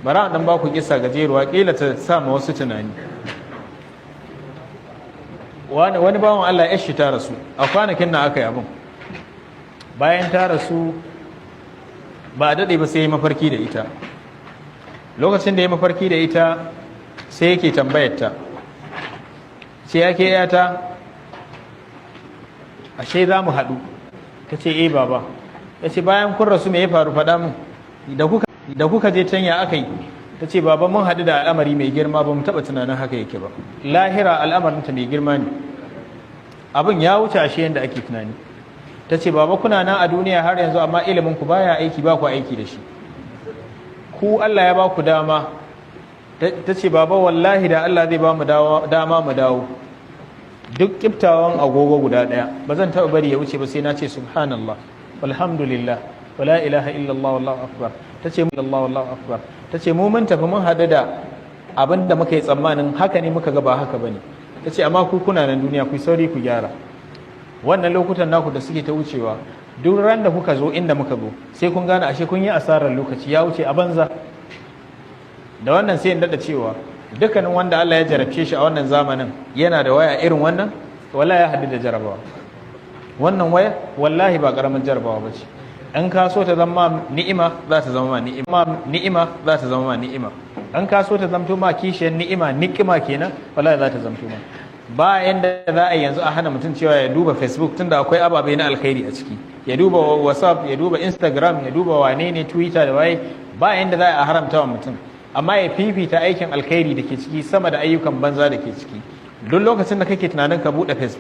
bara dan ba ku kissa gajeruwa kila ta sa ma wasu tunani. Wani bawan Allah ya shi ta rasu a kwanakin na aka yi abin, bayan ta rasu ba a daɗe ba sai ya mafarki da ita. Lokacin da ya mafarki da ita sai yake tambayar ta, ce yake yata ashe za mu haɗu? Ta ce eh baba. Ya ce bayan kun rasu me ya faru, faɗa min da kuka je can ya aka yi? Ta ce baba mun haɗu da al'amari mai girma, ba mu taɓa tunanin haka yake ba. Lahira al'amarinta mai girma ne, abin ya wuce ashe yadda ake tunani. Ta ce baba kuna nan a duniya har yanzu amma ilimin ku baya aiki, ba ku aiki da shi. Ku Allah ya ba ku dama. Ta ce baba wallahi da Allah zai ba mu dama mu dawo duk kiftawan agogo guda ɗaya ba zan taɓa bari ya wuce ba sai na ce subhanallah walhamdulillah wala ilaha illallah wallahu akbar. Ta ce Allah wallahu akbar. Ta ce mu mun tafi mun haɗu da abin da muka yi tsammanin haka ne, muka ga ba haka bane. Ta ce amma ku kuna nan duniya, ku sauri ku gyara. Wannan lokutan naku da suke ta wucewa, duk ran da kuka zo inda muka zo sai kun gane ashe kun yi asarar lokaci, ya wuce a banza. Da wannan sai in daɗa cewa dukkanin wanda Allah ya jarabce shi a wannan zamanin yana da waya irin wannan, wallahi ya haɗu da jarabawa. Wannan waya wallahi ba ƙaramin jarabawa ba ce. An ka so ta zama ni'ima za ta zama ma ni'ima za ta zama ma ni'ima. An ka so ta zamto ma kishiyar ni'ima kenan, wallahi za ta zamto ma. Ba yanda za a yanzu a hana mutum cewa ya duba Facebook tunda akwai ababai na alkhairi a ciki, ya duba WhatsApp, ya duba Instagram, ya duba wane ne Twitter da waye. Ba yanda za a haramta wa mutum, amma ya fifita aikin alkhairi da ke ciki sama da ayyukan banza da ke ciki. Duk lokacin da kake tunanin ka buɗe Facebook